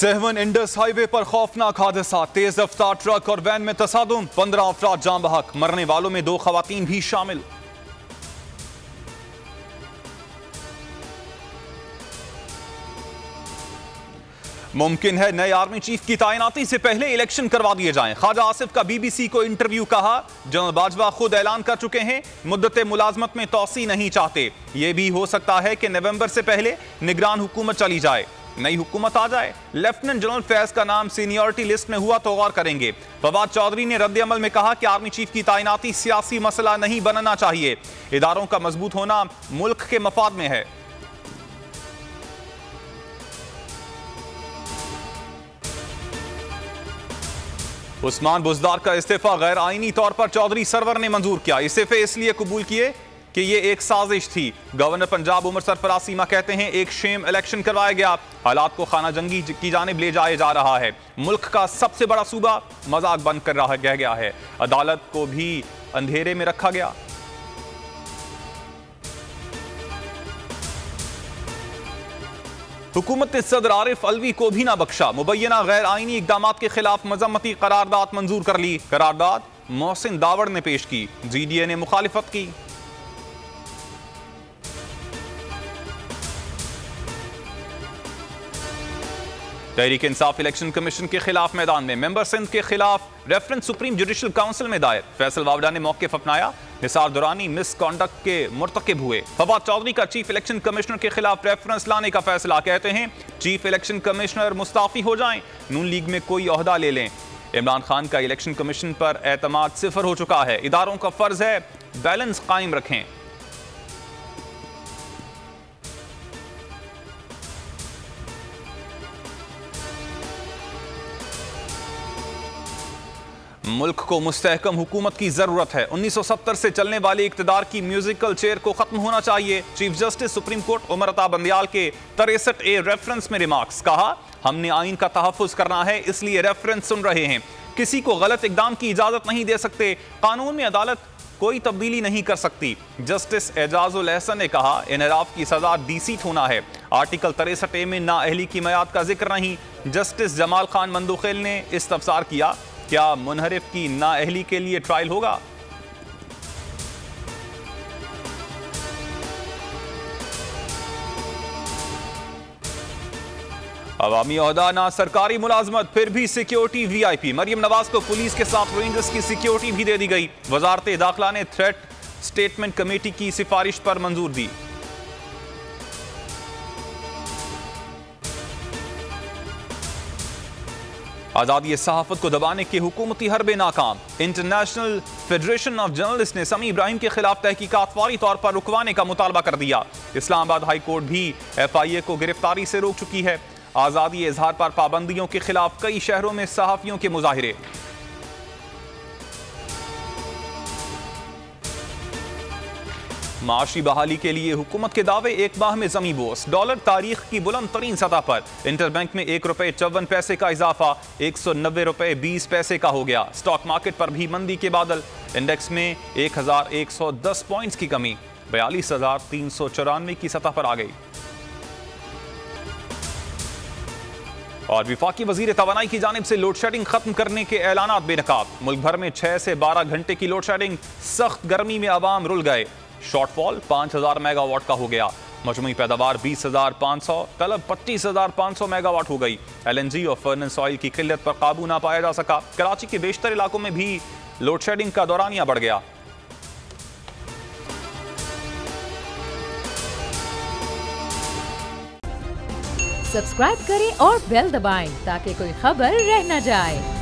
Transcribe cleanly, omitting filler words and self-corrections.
7 Indus highway पर खौफनाक हादसा, तेज रफ्तार ट्रक और वैन में तसादुम, 15 अफराद जान बहक, मरने वालों में 2 खवातीन भी शामिल। मुमकिन है नए आर्मी चीफ की तैनाती से पहले इलेक्शन करवा दिए जाएं। ख्वाजा आसिफ का बीबीसी को इंटरव्यू, कहा जनरल बाजवा खुद ऐलान कर चुके हैं मुद्दत मुलाजमत में तौसी नहीं चाहते। यह भी हो सकता है कि नवंबर से पहले निगरान हुकूमत चली जाए, नई हुकूमत आ जाए। लेफ्टिनेंट जनरल फैज का नाम सीनियरिटी लिस्ट में हुआ तो गौर करेंगे। फवाद चौधरी ने रद्द अमल में कहा कि आर्मी चीफ की तैनाती सियासी मसला नहीं बनना चाहिए, इदारों का मजबूत होना मुल्क के मफाद में है। उस्मान बुजदार का इस्तीफा गैर आईनी तौर पर चौधरी सरवर ने मंजूर किया। इस्तीफे इसलिए कबूल किए कि यह एक साजिश थी। गवर्नर पंजाब उमर सरफराज सीमा कहते हैं एक शेम इलेक्शन करवाया गया, हालात को खाना जंगी की जानिब ले जाया जा रहा है। मुल्क का सबसे बड़ा सूबा मजाक बंद कर रहा गया है, अदालत को भी अंधेरे में रखा गया। हुकूमत ने सदर आरिफ अलवी को भी ना बख्शा, मुबैना गैर आईनी इकदामात के खिलाफ मजम्मती करारदाद मंजूर कर ली। करारदाद मोहसिन दावड़ ने पेश की, जीडीए ने मुखालिफत की। तहरीक इंसाफ इलेक्शन कमीशन के खिलाफ मैदान में, मेंबर सिंध के खिलाफ रेफरेंस सुप्रीम जुडिशल काउंसिल में दायर। फैसल वावडा ने मौक़िफ़ अपनाया, निसार दुरानी मिसकॉन्डक्ट के मुर्तकिब हुए। फवाद चौधरी का चीफ इलेक्शन कमिश्नर के खिलाफ रेफरेंस लाने का फैसला, कहते हैं चीफ इलेक्शन कमिश्नर मुस्ताफी हो जाएं, नून लीग में कोई ओहदा ले लें। इमरान खान का इलेक्शन कमीशन पर एतमाद सिफर हो चुका है, इदारों का फर्ज है बैलेंस कायम रखें। मुल्क को मुस्तहकम हुकूमत की जरूरत है। 1970 से चलने वाली इक्तदार की म्यूजिकल चेयर को खत्म होना चाहिए। Chief justice supreme court Umar Ata Bandial के 63A रेफरेंस में रिमार्क्स, कहा हमने आइन का तहफ़्फ़ुज़ करना है इसलिए रेफरेंस सुन रहे हैं, किसी को गलत इकदाम की इजाजत नहीं दे सकते, कानून में अदालत कोई तब्दीली नहीं कर सकती। जस्टिस एजाजुल एहसन ने कहा इनहराफ की सजा डीसीट होना है। आर्टिकल 63A में नाअहली की मयाद का जिक्र नहीं। जस्टिस जमाल खान मंदुखेल ने इस्तफसार किया, क्या मुनहरिफ की नाअहली के लिए ट्रायल होगा? अवामी ओहदा ना सरकारी मुलाजमत, फिर भी सिक्योरिटी वीआईपी। मरियम नवाज को पुलिस के साथ रेंजर्स की सिक्योरिटी भी दे दी गई। वजारत दाखिला ने थ्रेट स्टेटमेंट कमेटी की सिफारिश पर मंजूर दी। आज़ादी सहाफत को दबाने के हुकूमती हरबे नाकाम। इंटरनेशनल फेडरेशन ऑफ जर्नलिस्ट ने समी इब्राहिम के खिलाफ तहकीकात फौरी तौर पर रुकवाने का मुतालबा कर दिया। इस्लामाबाद हाई कोर्ट भी FIA को गिरफ्तारी से रोक चुकी है। आज़ादी इजहार पर पाबंदियों के खिलाफ कई शहरों में सहाफ़ियों के मुजाहिरे। माशी बहाली के लिए हुकूमत के दावे, 1 माह में जमी बोस। डॉलर तारीख की बुलंद तरीन सतह पर। इंटरबैंक में ₹1.54 का इजाफा, 190 रुपए 20 पैसे का हो गया। स्टॉक मार्केट पर भी मंदी के बादल। इंडेक्स में 1110 पॉइंट्स की कमी, 42,394 की सतह पर आ गई। और विफाकी वजीर तवानाई की जानिब से लोड शेडिंग खत्म करने के ऐलानात बेनकाब। मुल्क भर में 6 से 12 घंटे की लोड शेडिंग। सख्त गर्मी में आवाम रुल गए। शॉर्टफॉल 5000 मेगावाट का हो गया। मजमूई पैदावार 20,500, तलब 25,500 मेगावाट हो गई। LNG और फर्नेस ऑयल की किल्लत पर काबू ना पाया जा सका। कराची के बेशतर इलाकों में भी लोड शेडिंग का दौरानिया बढ़ गया। सब्सक्राइब करें और बेल दबाएं ताकि कोई खबर रह न जाए।